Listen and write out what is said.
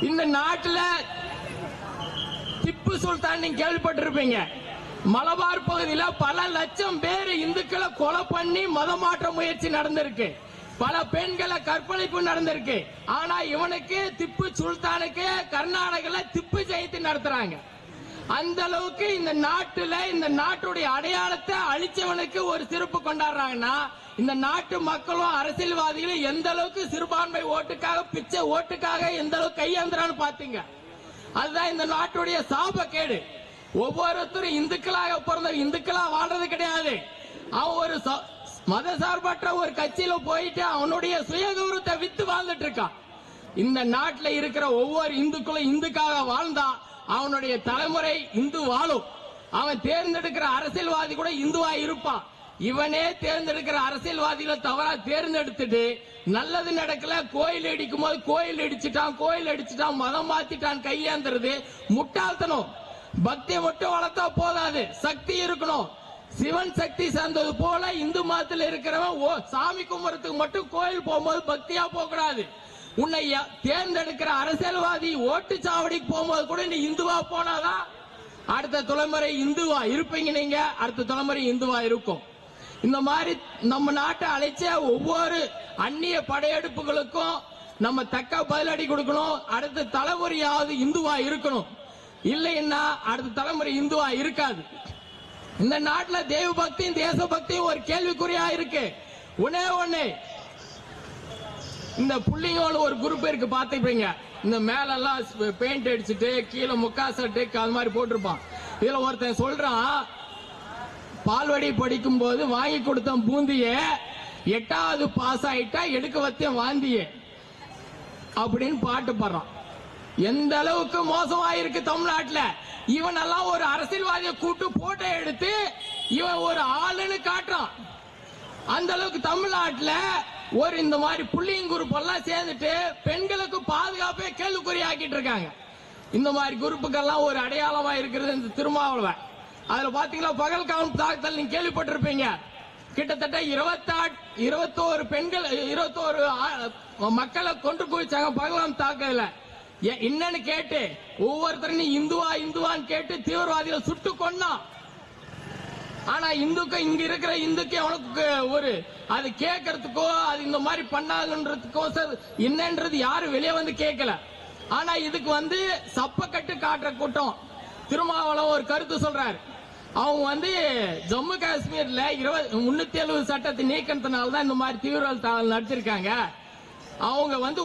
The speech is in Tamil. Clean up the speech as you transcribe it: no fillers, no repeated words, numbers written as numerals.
இந்த நாட்டில் திப்பு சுல்தான் நீங்க கேள்விப்பட்டிருப்பீங்க. மலபார் பகுதியில் பல லட்சம் பேர் இந்துக்களை கொலை பண்ணி மதமாற்ற முயற்சி நடந்திருக்கு. பல பெண்களை கற்பழிப்பு நடந்திருக்கு. ஆனா இவனுக்கு திப்பு சுல்தானுக்கு கர்நாடகாவில் திப்பு ஜெயந்தி நடத்துறாங்க. அந்த அளவுக்கு இந்த நாட்டுல இந்த நாட்டுடைய அடையாளத்தை அழிச்சவனுக்கு ஒரு சிறப்பு கொண்டாடுறாங்கன்னா இந்த நாட்டு மக்களும் அரசியல்வாதிகளும் எந்த அளவுக்கு சிறுபான்மை ஓட்டுக்காக பிச்சை ஓட்டுக்காக எந்த அளவுக்கு கையாந்துறான்னு பாத்தீங்க. அதுதான் இந்த நாட்டுடைய சாபக்கேடு. ஒவ்வொருத்தரும் இந்துக்களாக பிறந்த இந்துக்களா வாழ்றது கிடையாது. அவன் ஒரு மதசார்பற்ற ஒரு கட்சியில போயிட்டு அவனுடைய சுயகௌரவத்தை வித்து வாழ்ந்துட்டு இருக்கான். இந்த நாட்டில் இருக்கிற ஒவ்வொரு இந்துக்களும் இந்துக்காக வாழ்ந்தா அவனுடைய தலைமுறை இந்து வாழும். அவன் தேர்ந்தெடுக்கிற அரசியல்வாதி கூட இந்துவா இருப்பான். இவனே தேர்ந்தெடுக்கிற அரசியல்வாதிகளை தவறா தேர்ந்தெடுத்துட்டு நல்லது நடக்கல, கோயில் அடிக்கும் போது கோயில் அடிச்சுட்டான் மதம் மாத்திட்டான் கையாந்துறது முட்டாள்தனம். பக்தியை மட்டும் வளர்த்தா போதாது, சக்தி இருக்கணும். சிவன் சக்தி சேர்ந்தது போல இந்து மதத்தில் இருக்கிறவன் சாமி கும்பிட்றதுக்கு மட்டும் கோயில் போகும்போது பக்தியா போக கூடாது. உன்னை தேர்ந்தெடுக்கிற அரசியல்வாதி ஓட்டு சாவடிக்கு போகும்போது கூட நீ இந்துவா போனாதான் அடுத்த தலைமுறை இந்துவா இருப்பீங்க. நீங்க அடுத்த தலைமுறை இந்துவா இருக்கும். இந்த மாதிரி நம்ம நாட்டை அழைச்ச ஒவ்வொரு அந்நிய படையெடுப்புகளுக்கும் நம்ம தக்க பதிலடி கொடுக்கணும். அடுத்த தலைமுறையாவது இந்துவா இருக்கணும். இல்லைன்னா அடுத்த தலைமுறை இந்துவா இருக்காது. இந்த நாட்டில் தேவ பக்தியும் தேசபக்தியும் ஒரு கேள்விக்குறியா இருக்கு. ஒண்ணே இந்த புள்ளிங்களோட ஒரு குரூப் இருக்கு பாத்துப்பீங்க. இந்த மேல எல்லாம் பெயிண்ட் அடிச்சுட்டு கீழே முக்கா சட்டு அது மாதிரி போட்டிருப்பான். இதுல ஒருத்தன் சொல்றான், பால்வடி படிக்கும் போது வாங்கி கொடுத்த பூந்திய 8வது பாஸ் ஆயிட்டா எடுக்க வச்சேன் வாந்திய அப்படின்னு பாட்டு பாடுறான். எந்த அளவுக்கு மோசமாயிருக்கு தமிழ்நாட்டில். இவன் எல்லாம் ஒரு அரசியல்வாதியை கூட்டு போட்டோ எடுத்து இவன் ஒரு ஆளுன்னு காட்டுறான். அந்த அளவுக்கு தமிழ்நாட்டில் ஒரு இந்த மாதிரி புள்ளிங் குரூப் எல்லாம் சேர்ந்துட்டு பெண்களுக்கு பாதுகாப்பே கேள்விக்குறியாக்கிட்டு இருக்காங்க. இந்த மாதிரி குரூப்புக்கெல்லாம் ஒரு அடையாளமா இருக்கிறது இந்த திருமாவளவன். அதுல பாத்தீங்களா பகல்காம் தாக்குதல் நீங்க கேள்விப்பட்டிருப்பீங்க. கிட்டத்தட்ட 21 பெண்கள் 21 மக்களை கொண்டு குவிச்சாங்க பகல்காம் தாக்குதல. என்னன்னு கேட்டு ஒவ்வொருத்தரும் நீ இந்துவான்னு கேட்டு தீவிரவாதிகள் சுட்டு கொண்டான். ஆனா இந்துக்கு இங்க இருக்கிற இந்துக்கு அவனுக்கு ஒரு அது கேட்கறதுக்கோ அது இந்த மாதிரி பண்ணாதுன்றதுக்கோ என்னன்றது யாரும் வெளியே வந்து கேட்கல. ஆனா இதுக்கு சப்பக்கட்டு காட்டுற கூட்டம். திருமாவளவன் ஒரு கருத்து சொல்றாரு. அவங்க ஜம்மு காஷ்மீர்ல 370 சட்டத்தை நீக்கிறதுனால தான் இந்த மாதிரி தீவிரவாத நடத்திருக்காங்க. அவங்க